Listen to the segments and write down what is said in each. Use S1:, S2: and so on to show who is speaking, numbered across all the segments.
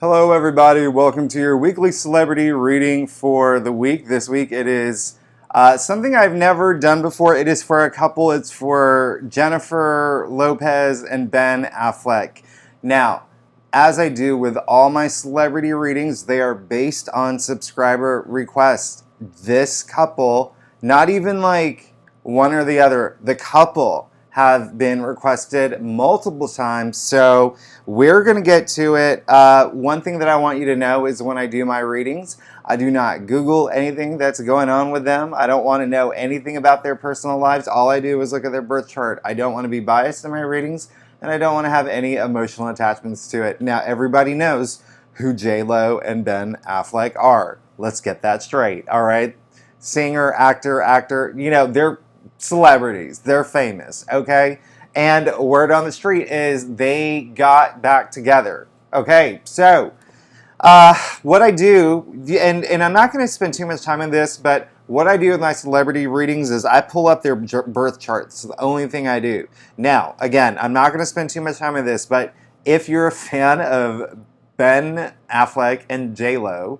S1: Hello everybody, welcome to your weekly celebrity reading for the week. This week it is something I've never done before. It is for a couple. It's for Jennifer Lopez and Ben Affleck. Now, as I do with all my celebrity readings, they are based on subscriber requests. This couple, not even like one or the other, the couple have been requested multiple times, so we're going to get to it. One thing that I want you to know is when I do my readings, I do not Google anything that's going on with them. I don't want to know anything about their personal lives. All I do is look at their birth chart. I don't want to be biased in my readings, and I don't want to have any emotional attachments to it. Now, everybody knows who J-Lo and Ben Affleck are. Let's get that straight, all right? Singer, actor, you know, they're celebrities. They're famous, okay? And word on the street is they got back together. Okay, so what I do, and I'm not going to spend too much time on this, but what I do with my celebrity readings is I pull up their birth charts. It's the only thing I do. Now, again, I'm not going to spend too much time on this, but if you're a fan of Ben Affleck and J-Lo,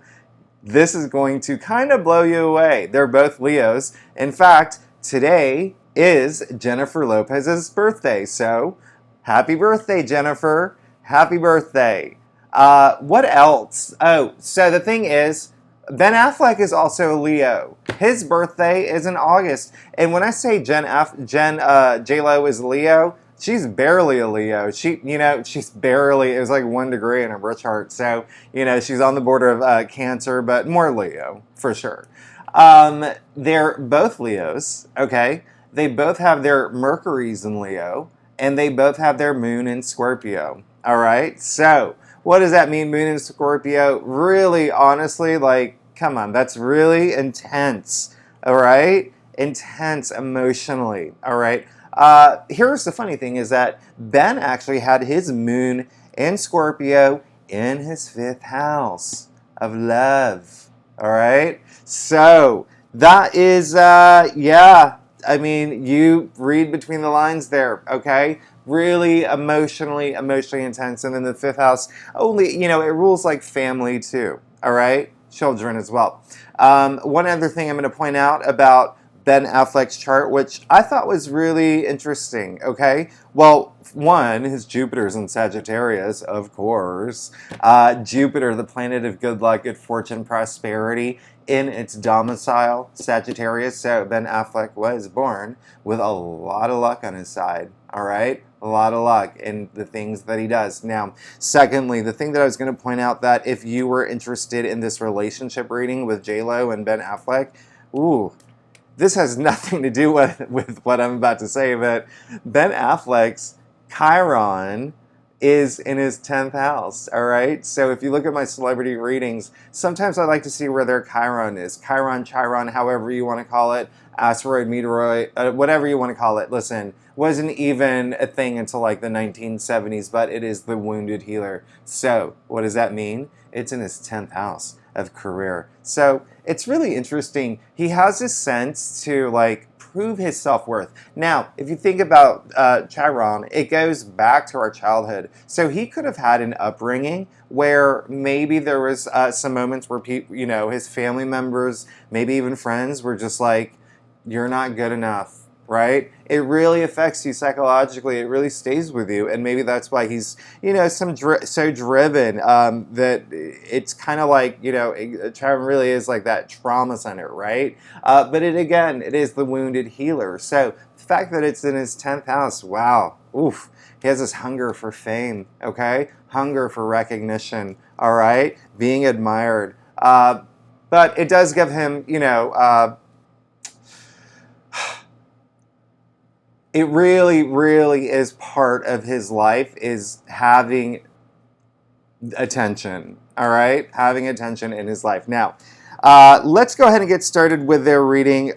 S1: this is going to kind of blow you away. They're both Leos. In fact, today is Jennifer Lopez's birthday, so happy birthday, Jennifer. Happy birthday. What else? Oh, so the thing is, Ben Affleck is also a Leo. His birthday is in August. And when I say J-Lo is a Leo, she's barely a Leo. She's barely, it was like 1 degree in her birth chart. So, she's on the border of Cancer, but more Leo, for sure. They're both Leos, okay? They both have their Mercuries in Leo, and they both have their moon in Scorpio, all right? So, what does that mean, moon in Scorpio? Really, honestly, like, come on, that's really intense, all right? Intense emotionally, all right? Here's the funny thing is that Ben actually had his moon in Scorpio in his 5th house of love, all right? So that is, yeah, I mean, you read between the lines there, okay? Really emotionally intense. And then the 5th house, only, it rules like family too, all right? Children as well. One other thing I'm going to point out about Ben Affleck's chart, which I thought was really interesting, okay? Well, one, his Jupiter's in Sagittarius, of course. Jupiter, the planet of good luck, good fortune, prosperity, in its domicile, Sagittarius. So Ben Affleck was born with a lot of luck on his side, all right? A lot of luck in the things that he does. Now, secondly, the thing that I was going to point out that if you were interested in this relationship reading with J-Lo and Ben Affleck, ooh, this has nothing to do with what I'm about to say, but Ben Affleck's Chiron is in his 10th house, all right? So if you look at my celebrity readings, sometimes I like to see where their Chiron is. Chiron, however you want to call it, asteroid, meteoroid, whatever you want to call it. Listen, wasn't even a thing until like the 1970s, but it is the wounded healer. So what does that mean? It's in his 10th house of career. So it's really interesting. He has this sense to like prove his self-worth. Now, if you think about Chiron, it goes back to our childhood. So he could have had an upbringing where maybe there was some moments where people, his family members, maybe even friends were just like, you're not good enough, right? It really affects you psychologically. It really stays with you. And maybe that's why he's, so driven that it's kind of like, Chiron really is like that trauma center, right? But it is the wounded healer. So the fact that it's in his 10th house, wow, oof. He has this hunger for fame, okay? Hunger for recognition, all right? Being admired. But it does give him, it really, really is part of his life is having attention, all right? Having attention in his life. Now, let's go ahead and get started with their reading.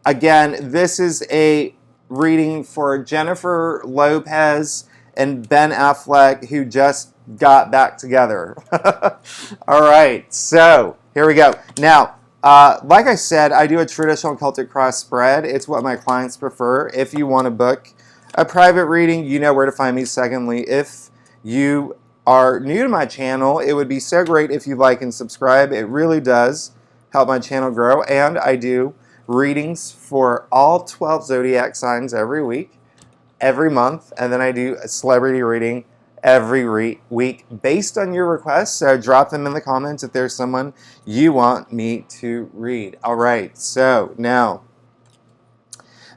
S1: Again, this is a reading for Jennifer Lopez and Ben Affleck, who just got back together. All right, so here we go. Now, like I said, I do a traditional Celtic cross spread. It's what my clients prefer. If you want to book a private reading, you know where to find me. Secondly, if you are new to my channel, it would be so great if you like and subscribe. It really does help my channel grow. And I do readings for all 12 zodiac signs every week, every month. And then I do a celebrity reading every week based on your requests. So drop them in the comments if there's someone you want me to read. All right, so now,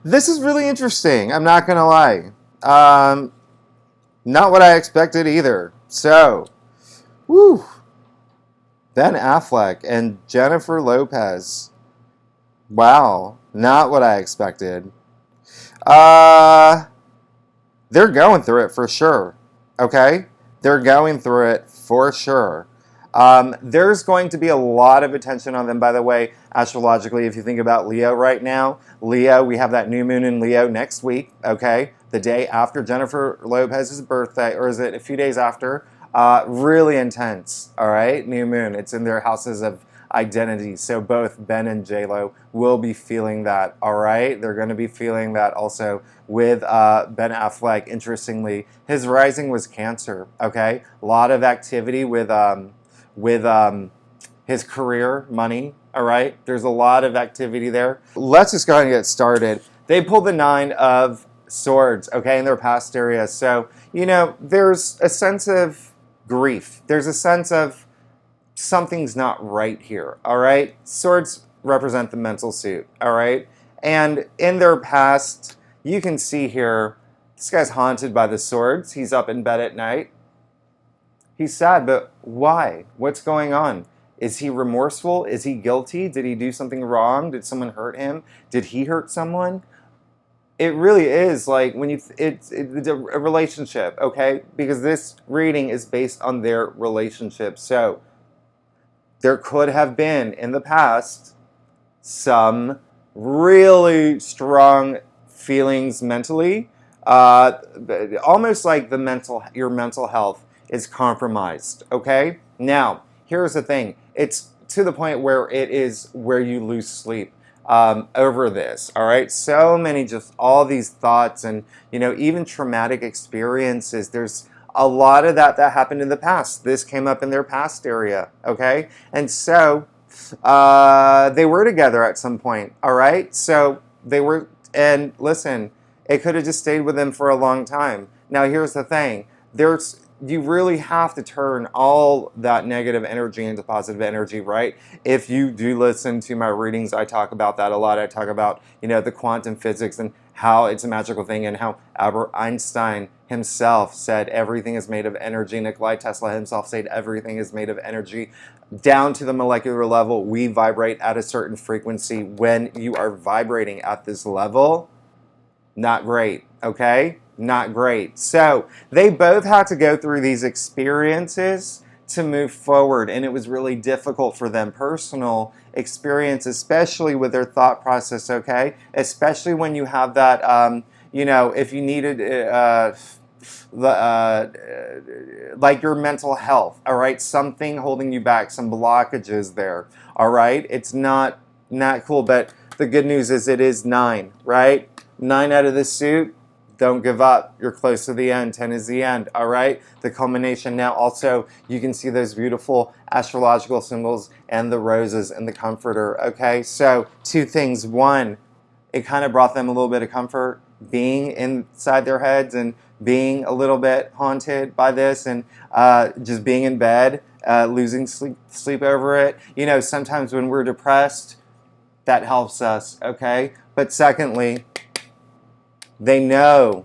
S1: this is really interesting. I'm not going to lie. Not what I expected either. So, whew. Ben Affleck and Jennifer Lopez. Wow, not what I expected. They're going through it for sure. Okay? They're going through it for sure. There's going to be a lot of attention on them, by the way, astrologically. If you think about Leo right now, Leo, we have that new moon in Leo next week, okay? The day after Jennifer Lopez's birthday, or is it a few days after? Really intense, all right? New moon. It's in their houses of identity. So both Ben and J-Lo will be feeling that, all right? They're going to be feeling that also with Ben Affleck. Interestingly, his rising was Cancer, okay? A lot of activity with his career, money, all right? There's a lot of activity there. Let's just go ahead and get started. They pulled the 9 of Swords, okay, in their past area. So, you know, there's a sense of grief. There's a sense of something's not right here, all right? Swords represent the mental suit, all right? And in their past, you can see here, this guy's haunted by the swords. He's up in bed at night. He's sad, but why? What's going on? Is he remorseful? Is he guilty? Did he do something wrong? Did someone hurt him? Did he hurt someone? It really is like when it's a relationship, okay? Because this reading is based on their relationship. So there could have been in the past some really strong feelings mentally, almost like your mental health is compromised, okay? Now, here's the thing. It's to the point where it is where you lose sleep over this, all right? So many, just all these thoughts and, you know, even traumatic experiences. There's a lot of that happened in the past. This came up in their past area, okay? And so they were together at some point, all right? So they were, and listen, it could have just stayed with them for a long time. Now, here's the thing. You really have to turn all that negative energy into positive energy, right? If you do listen to my readings, I talk about that a lot. I talk about, you know, the quantum physics and how it's a magical thing and how Albert Einstein himself said everything is made of energy. Nikola Tesla himself said everything is made of energy. Down to the molecular level, we vibrate at a certain frequency. When you are vibrating at this level, not great, okay? Not great. So they both had to go through these experiences to move forward, and it was really difficult for them. Personal experience, especially with their thought process, okay? Especially when you have that, you know, if you needed like your mental health, all right? Something holding you back, some blockages there, all right? It's not cool, but the good news is it is 9, right? 9 out of the suit. Don't give up. You're close to the end. 10 is the end. All right? The culmination. Now, also, you can see those beautiful astrological symbols and the roses and the comforter. Okay? So, 2 things. 1, it kind of brought them a little bit of comfort being inside their heads and being a little bit haunted by this and just being in bed, losing sleep over it. You know, sometimes when we're depressed, that helps us. Okay? But secondly, they knew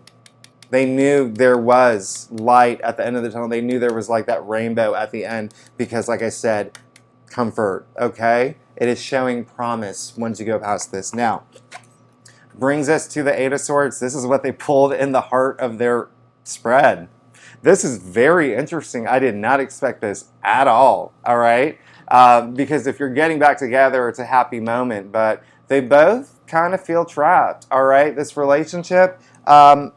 S1: there was light at the end of the tunnel. They knew there was like that rainbow at the end because, like I said, comfort, okay? It is showing promise once you go past this. Now, brings us to the 8 of Swords. This is what they pulled in the heart of their spread. This is very interesting. I did not expect this at all, all right? Because if you're getting back together, it's a happy moment, but they both kind of feel trapped, all right? This relationship, I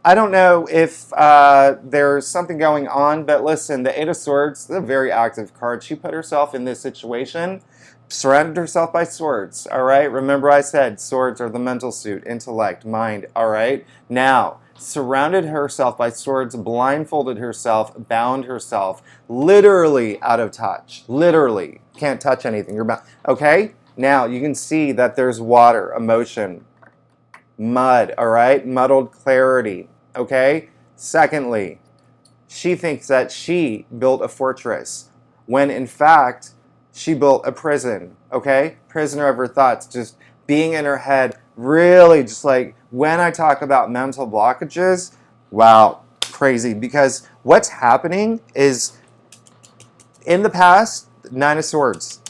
S1: don't know if there's something going on, but listen, the 8 of Swords is a very active card. She put herself in this situation, surrounded herself by swords, all right? Remember I said swords are the mental suit, intellect, mind, all right? Now, surrounded herself by swords, blindfolded herself, bound herself, literally out of touch. Literally. Can't touch anything. You're bound. Okay? Now, you can see that there's water, emotion, mud, all right? Muddled clarity, okay? Secondly, she thinks that she built a fortress when in fact she built a prison, okay? Prisoner of her thoughts, just being in her head, really just like when I talk about mental blockages, wow, crazy. Because what's happening is in the past, Nine of Swords.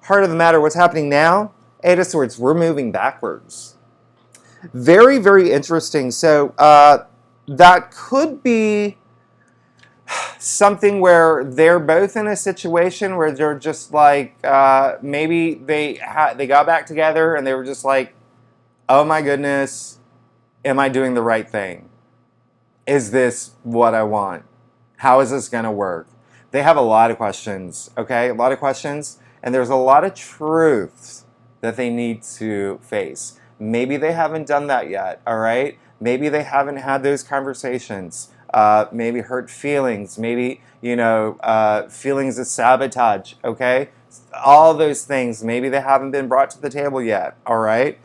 S1: Heart of the matter, what's happening now? Eight of Swords, we're moving backwards. Very, very interesting. So that could be something where they're both in a situation where they're just like, maybe they got back together and they were just like, oh my goodness, am I doing the right thing? Is this what I want? How is this going to work? They have a lot of questions, okay? A lot of questions, and there's a lot of truths that they need to face. Maybe they haven't done that yet, all right? Maybe they haven't had those conversations. Maybe hurt feelings, maybe, feelings of sabotage, okay? All those things, maybe they haven't been brought to the table yet, all right?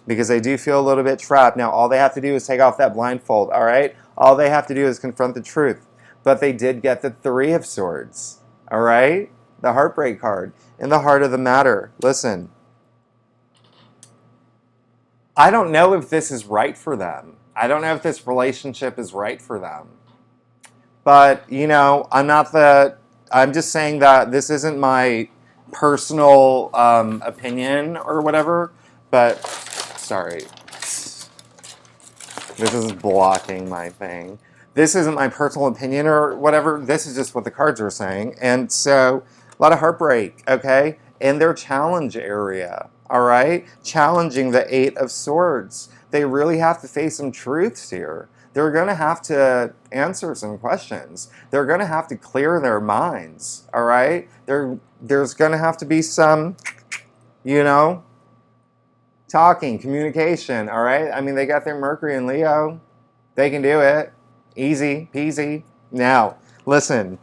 S1: Because they do feel a little bit trapped. Now, all they have to do is take off that blindfold, all right? All they have to do is confront the truth. But they did get the Three of Swords, all right? The Heartbreak card. In the heart of the matter, listen, I don't know if this is right for them. I don't know if this relationship is right for them. But, I'm just saying that this isn't my personal opinion or whatever. But, sorry. This is blocking my thing. This isn't my personal opinion or whatever. This is just what the cards are saying. And so, a lot of heartbreak, okay? In their challenge area, all right? Challenging the Eight of Swords. They really have to face some truths here. They're going to have to answer some questions. They're going to have to clear their minds, all right? There's going to have to be some, talking, communication, all right? I mean, they got their Mercury in Leo. They can do it. Easy peasy. Now, listen,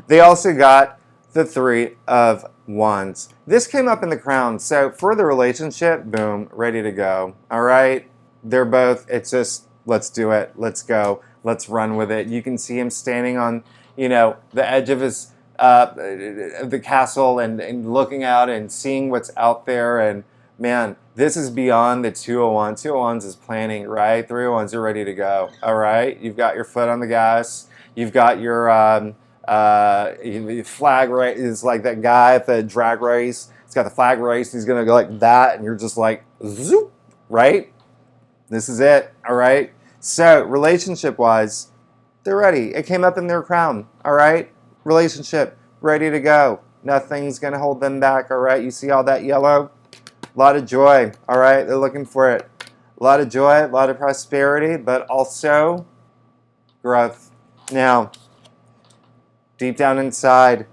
S1: they also got the Three of Wands. This came up in the Crown. So for the relationship, boom, ready to go. All right? They're both, it's just, let's do it. Let's go. Let's run with it. You can see him standing on, the edge of his, the castle and looking out and seeing what's out there. And man, this is beyond the 201. 201s is planning, right? 301s are ready to go. All right? You've got your foot on the gas. You've got your flag race. Is like that guy at the drag race. He's got the flag race. He's going to go like that. And you're just like, zoop, right? This is it. All right? So, relationship-wise, they're ready. It came up in their Crown. All right? Relationship, ready to go. Nothing's going to hold them back. All right? You see all that yellow? A lot of joy, all right? They're looking for it. A lot of joy, a lot of prosperity, but also growth. Now, deep down inside,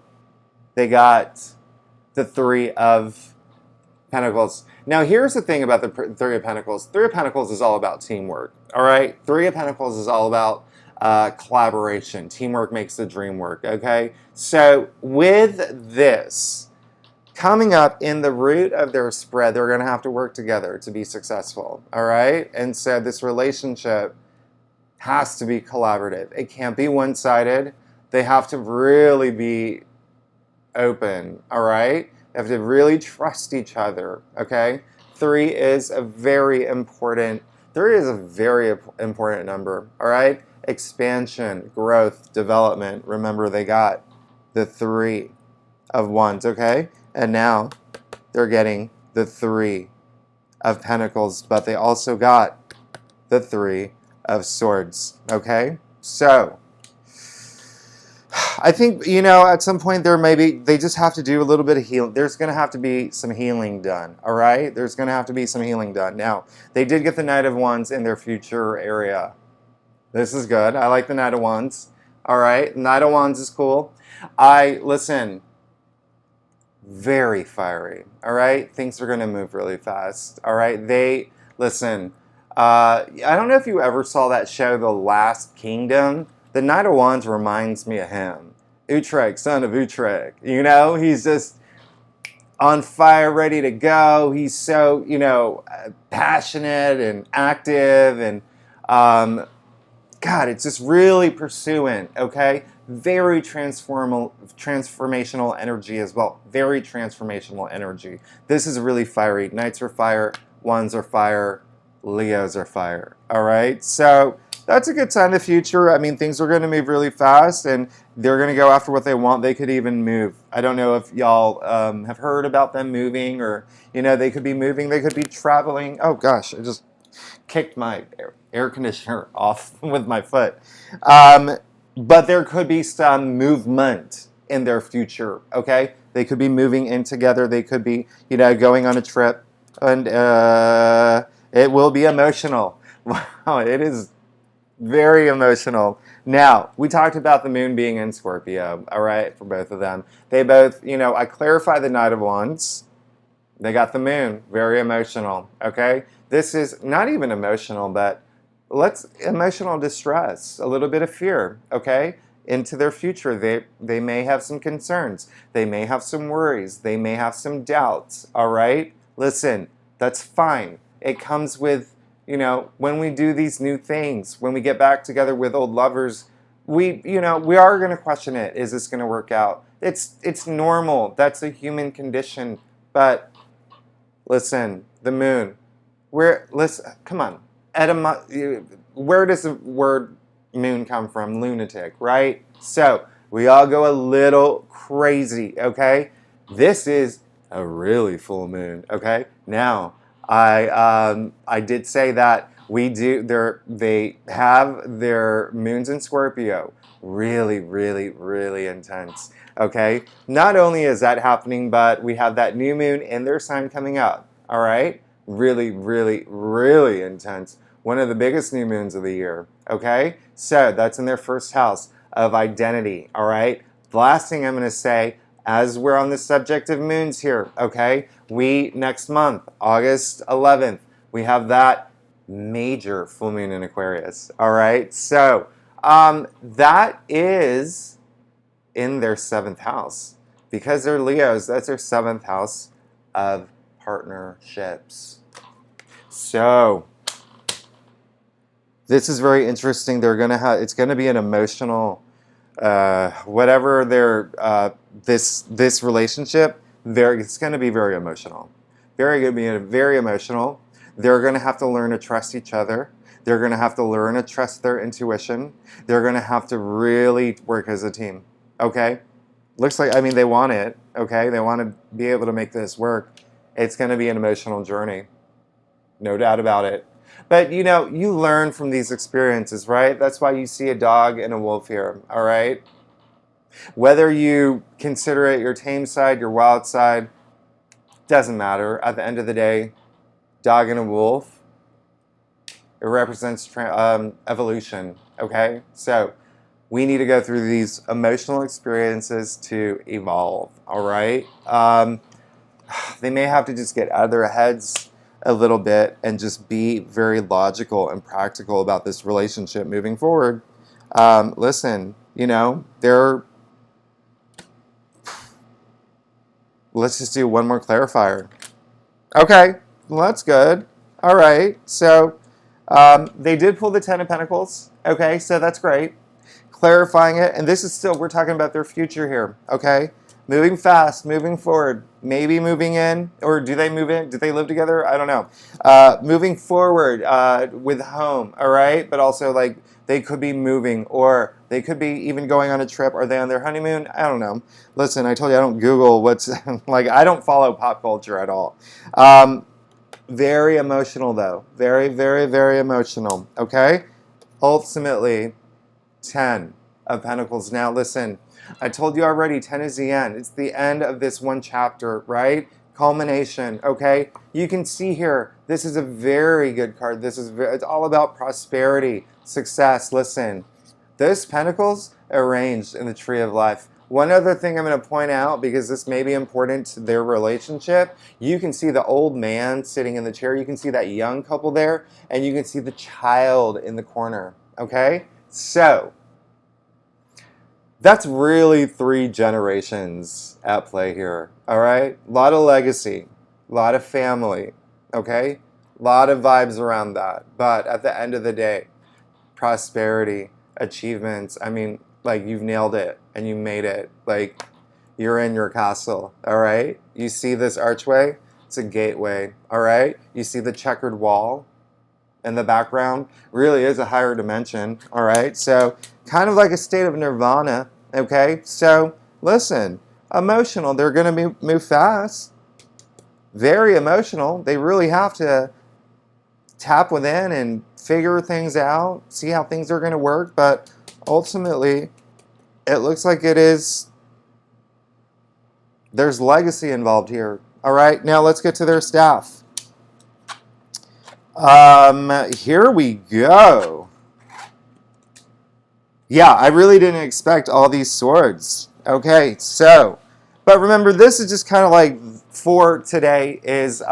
S1: they got the Three of Pentacles. Now, here's the thing about the Three of Pentacles. Three of Pentacles is all about teamwork, all right? Three of Pentacles is all about collaboration. Teamwork makes the dream work, okay? So, with this, coming up in the root of their spread, they're going to have to work together to be successful, all right? And so this relationship has to be collaborative. It can't be one-sided. They have to really be open, all right? They have to really trust each other, okay? Three is a very important number, all right? Expansion, growth, development. Remember, they got the Three of Wands, okay? And now they're getting the Three of Pentacles, but they also got the Three of Swords, okay? So, I think, at some point they just have to do a little bit of healing. There's going to have to be some healing done, all right? There's going to have to be some healing done. Now, they did get the Knight of Wands in their future area. This is good. I like the Knight of Wands, all right? Knight of Wands is cool. Listen, very fiery, all right? Things are going to move really fast, all right? Listen, I don't know if you ever saw that show, The Last Kingdom. The Knight of Wands reminds me of him. Utrecht, son of Utrecht. You know, he's just on fire, ready to go. He's so, passionate and active, and God, it's just really pursuant, okay? Very transformational energy as well. Very transformational energy. This is really fiery. Knights are fire, Wands are fire, Leos are fire, all right? So that's a good sign of the future. I mean, things are going to move really fast, and they're going to go after what they want. They could even move. I don't know if y'all have heard about them moving, or, they could be moving. They could be traveling. Oh, gosh, I just kicked my air conditioner off with my foot. But there could be some movement in their future, okay? They could be moving in together. They could be, going on a trip. And it will be emotional. Wow, it is very emotional. Now, we talked about the moon being in Scorpio, all right, for both of them. They both, I clarify the Knight of Wands. They got the moon, very emotional, okay? This is not even emotional, but emotional distress, a little bit of fear, okay? Into their future, they may have some concerns. They may have some worries. They may have some doubts, all right? Listen, that's fine. It comes with, when we do these new things, when we get back together with old lovers, we are going to question it. Is this going to work out? It's normal. That's a human condition. But listen, the moon. Come on. Where does the word moon come from? Lunatic, right? So we all go a little crazy, okay? This is a really full moon, okay? Now, I did say that they have their moons in Scorpio, really, really, really intense, okay? Not only is that happening, but we have that new moon in their sign coming up, all right? Really, really, really intense. One of the biggest new moons of the year, okay? So that's in their first house of identity, all right? The last thing I'm going to say, as we're on the subject of moons here, okay? Next month, August 11th, we have that major full moon in Aquarius, all right? So that is in their 7th house. Because they're Leos, that's their 7th house of partnerships. So this is very interesting. It's going to be an emotional, whatever this relationship, it's going to be very emotional. Very emotional. They're going to have to learn to trust each other. They're going to have to learn to trust their intuition. They're going to have to really work as a team. Okay? Looks like, they want it. Okay? They want to be able to make this work. It's going to be an emotional journey. No doubt about it. But, you learn from these experiences, right? That's why you see a dog and a wolf here, all right? Whether you consider it your tame side, your wild side, doesn't matter. At the end of the day, dog and a wolf, it represents evolution, okay? So we need to go through these emotional experiences to evolve, all right? They may have to just get out of their heads a little bit and just be very logical and practical about this relationship moving forward. Listen, let's just do one more clarifier. Okay, well, that's good. All right, so they did pull the 10 of Pentacles. Okay, so that's great. Clarifying it, and this is still, we're talking about their future here, okay? Moving fast, moving forward, maybe moving in, or do they move in? Do they live together? I don't know. Moving forward with home, all right? But also, they could be moving, or they could be even going on a trip. Are they on their honeymoon? I don't know. Listen, I told you I don't Google what's, I don't follow pop culture at all. Very emotional, though. Very, very, very emotional, okay? Ultimately, 10 of Pentacles. Now, listen. I told you already, 10 is the end. It's the end of this one chapter, right? Culmination, okay? You can see here, this is a very good card. It's all about prosperity, success. Listen, those pentacles arranged in the tree of life. One other thing I'm going to point out, because this may be important to their relationship, you can see the old man sitting in the chair. You can see that young couple there, and you can see the child in the corner, okay? So, that's really 3 generations at play here, all right? A lot of legacy, a lot of family, okay? A lot of vibes around that. But at the end of the day, prosperity, achievements, I mean, like, you've nailed it and you made it. Like, you're in your castle, all right? You see this archway? It's a gateway, all right? You see the checkered wall in the background? Really is a higher dimension, all right? So, kind of like a state of nirvana, okay? So, listen, emotional, they're going to move fast. Very emotional. They really have to tap within and figure things out, see how things are going to work, but ultimately, it looks like there's legacy involved here. All right, now let's get to their staff. Here we go. Yeah, I really didn't expect all these swords. Okay, so, but remember, this is just kind of like for today is,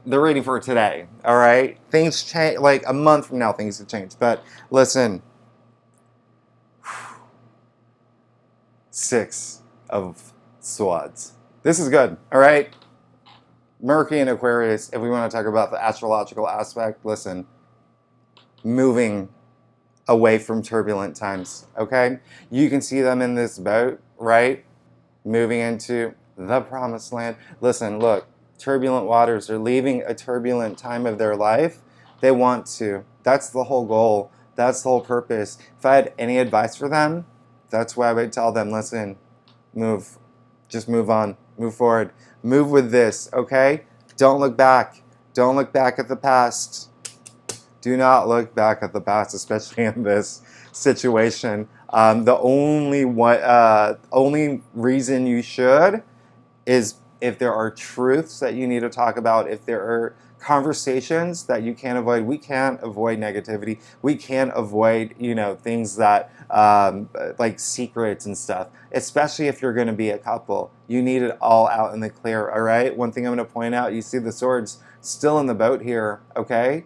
S1: the reading for today, all right? Things change, like a month from now, things have changed. But listen, 6 of swords. This is good, all right? Mercury and Aquarius, if we want to talk about the astrological aspect, listen, moving away from turbulent times, okay? You can see them in this boat, right? Moving into the promised land. Listen, look, turbulent waters. They're leaving a turbulent time of their life. They want to. That's the whole goal. That's the whole purpose. If I had any advice for them, that's why I would tell them, listen, move. Just move on. Move forward. Move with this, okay? Don't look back. Don't look back at the past. Do not look back at the past, especially in this situation. The only reason you should is if there are truths that you need to talk about, if there are conversations that you can't avoid. We can't avoid negativity. We can't avoid, things that, like secrets and stuff, especially if you're going to be a couple. You need it all out in the clear, all right? One thing I'm going to point out, you see the swords still in the boat here, okay?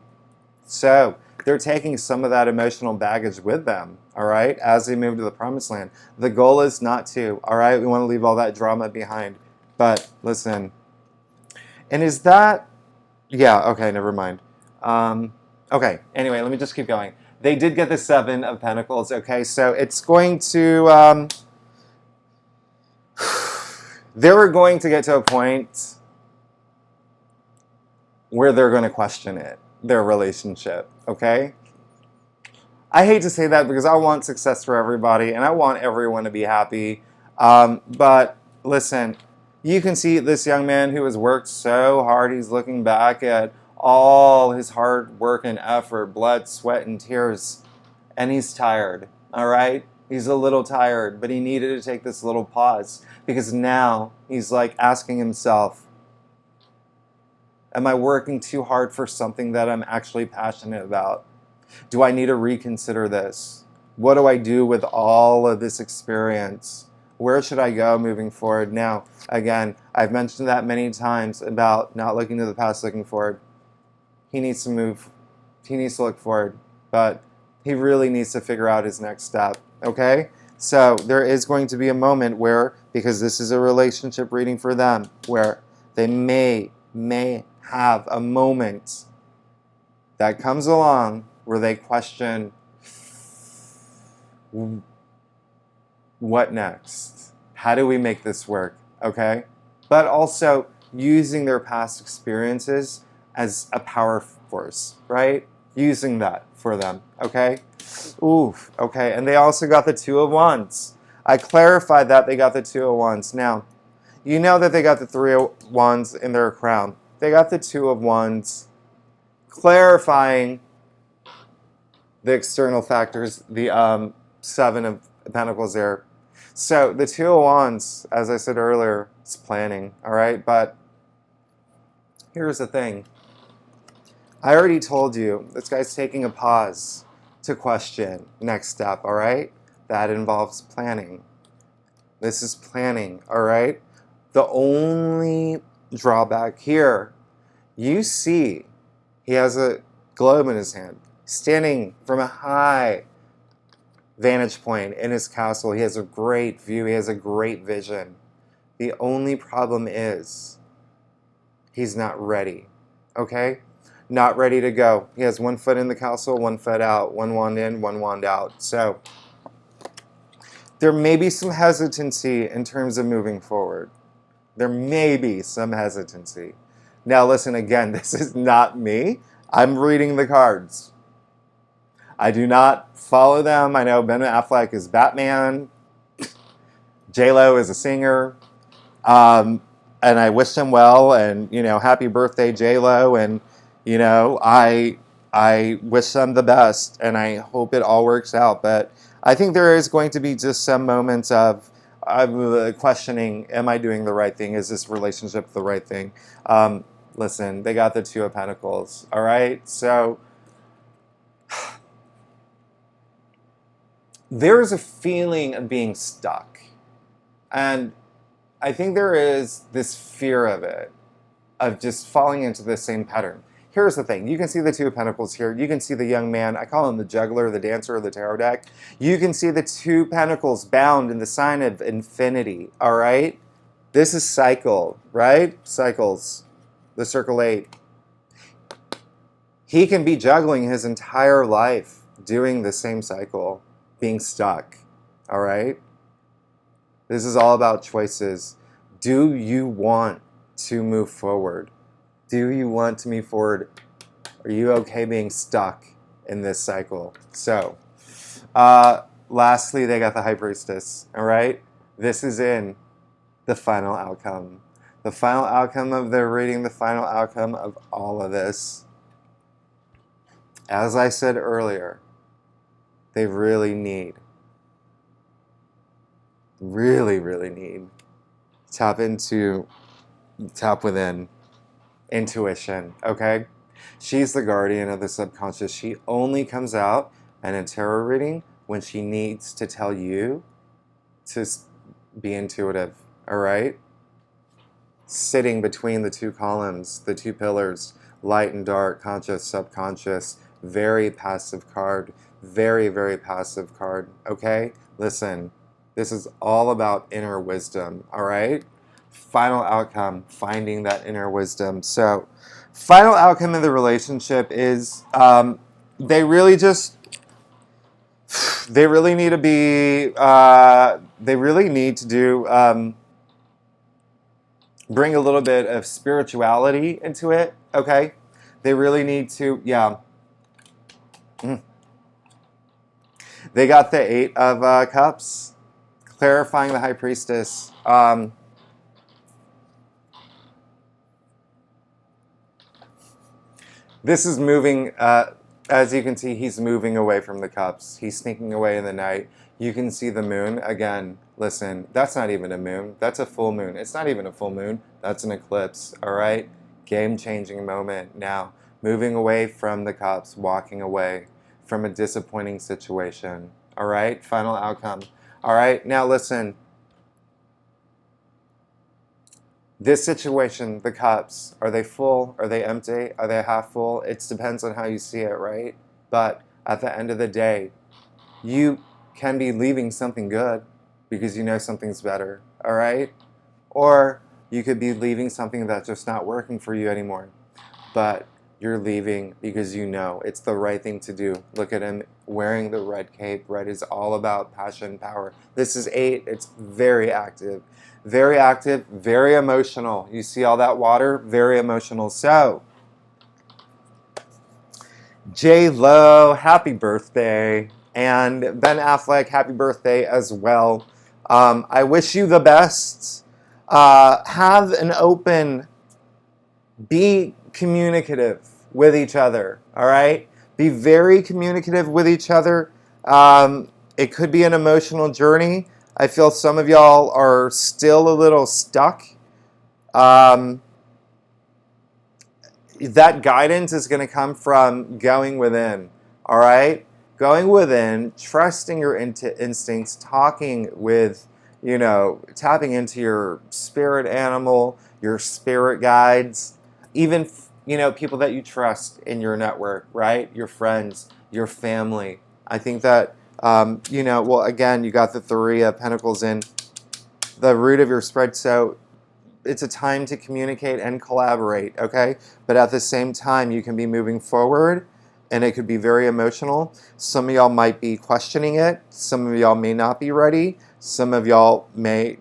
S1: So they're taking some of that emotional baggage with them, all right, as they move to the promised land. The goal is not to, all right? We want to leave all that drama behind. But listen, and is that, yeah, okay, never mind. Okay, anyway, let me just keep going. They did get the 7 of Pentacles, okay, so it's going to, they're going to get to a point where they're going to question it, their relationship, okay? I hate to say that because I want success for everybody and I want everyone to be happy, but listen, you can see this young man who has worked so hard. He's looking back at all his hard work and effort, blood, sweat, and tears, and he's tired, all right? He's a little tired, but he needed to take this little pause because now he's like asking himself, am I working too hard for something that I'm actually passionate about? Do I need to reconsider this? What do I do with all of this experience? Where should I go moving forward? Now, again, I've mentioned that many times about not looking to the past, looking forward. He needs to move. He needs to look forward. But he really needs to figure out his next step. Okay? So there is going to be a moment where, because this is a relationship reading for them, where they may have a moment that comes along where they question, what next? How do we make this work? Okay? But also using their past experiences as a power force, right? Using that for them, okay? Oof, okay. And they also got the 2 of Wands. I clarified that they got the 2 of Wands. Now, you know that they got the 3 of Wands in their crown. They got the 2 of Wands, clarifying the external factors, the 7 of Pentacles there. So the 2 of Wands, as I said earlier, is planning, all right? But here's the thing. I already told you, this guy's taking a pause to question next step, all right? That involves planning. This is planning, all right? The only drawback here, you see he has a globe in his hand, standing from a high vantage point in his castle. He has a great view. He has a great vision. The only problem is he's not ready, okay? Not ready to go. He has 1 foot in the castle, 1 foot out, 1 wand in, 1 wand out. So there may be some hesitancy in terms of moving forward. There may be some hesitancy. Now listen, again, this is not me. I'm reading the cards. I do not follow them. I know Ben Affleck is Batman. J-Lo is a singer. And I wish him well, and, happy birthday, J-Lo. And, I wish them the best, and I hope it all works out. But I think there is going to be just some moments of questioning, am I doing the right thing? Is this relationship the right thing? Listen, they got the 2 of Pentacles, all right? So there's a feeling of being stuck. And I think there is this fear of it, of just falling into the same pattern. Here's the thing. You can see the 2 of Pentacles here. You can see the young man. I call him the juggler, the dancer of the tarot deck. You can see the 2 Pentacles bound in the sign of infinity, all right? This is cycle, right? Cycles. The circle 8. He can be juggling his entire life, doing the same cycle, being stuck, all right? This is all about choices. Do you want to move forward? Do you want to move forward? Are you okay being stuck in this cycle? So, lastly, they got the High Priestess, all right? This is in the final outcome. The final outcome of their reading, the final outcome of all of this. As I said earlier, they really need tap within, intuition, okay? She's the guardian of the subconscious. She only comes out in a tarot reading when she needs to tell you to be intuitive, all right? Sitting between the 2 columns, the 2 pillars, light and dark, conscious, subconscious, very passive card, very, very passive card, okay? Listen, this is all about inner wisdom, all right? Final outcome, finding that inner wisdom. So, final outcome of the relationship is they really need to do, bring a little bit of spirituality into it, okay? They really need to, They got the 8 of Cups, clarifying the High Priestess. This is moving, as you can see, he's moving away from the cups. He's sneaking away in the night. You can see the moon. Again, listen, that's not even a moon. That's a full moon. It's not even a full moon. That's an eclipse, all right? Game-changing moment. Now, moving away from the cups, walking away from a disappointing situation, all right? Final outcome. All right, now listen. This situation, the cups, are they full? Are they empty? Are they half full? It depends on how you see it, right? But at the end of the day, you can be leaving something good because you know something's better, all right? Or you could be leaving something that's just not working for you anymore. But you're leaving because you know it's the right thing to do. Look at him wearing the red cape. Red is all about passion, power. This is 8. It's very active. Very active, very emotional. You see all that water? Very emotional. So, J-Lo, happy birthday. And Ben Affleck, happy birthday as well. I wish you the best. Have an open, be communicative with each other, all right? Be very communicative with each other. It could be an emotional journey. I feel some of y'all are still a little stuck. That guidance is going to come from going within, all right? going within, trusting your instincts, talking with, tapping into your spirit animal, your spirit guides, even, people that you trust in your network, right? Your friends, your family. I think that, well, again, you got the Three of Pentacles in the root of your spread, so it's a time to communicate and collaborate, okay? But at the same time, you can be moving forward, and it could be very emotional. Some of y'all might be questioning it. Some of y'all may not be ready. Some of y'all may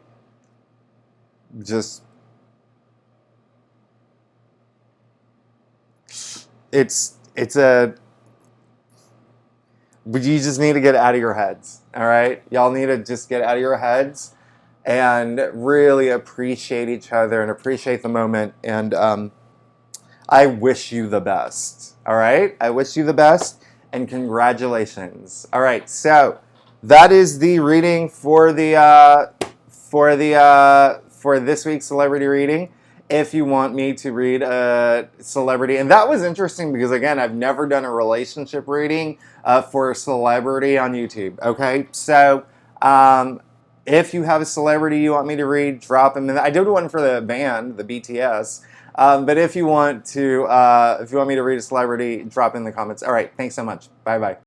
S1: just... But you just need to get out of your heads, all right? Y'all need to just get out of your heads and really appreciate each other and appreciate the moment. And I wish you the best, all right? I wish you the best, and congratulations. All right, so that is the reading for this week's celebrity reading. If you want me to read a celebrity, and that was interesting because, again, I've never done a relationship reading for a celebrity on YouTube, okay? So if you have a celebrity you want me to read, drop them in. I did one for the band, the BTS, but if you want me to read a celebrity, drop in the comments. All right, thanks so much. Bye-bye.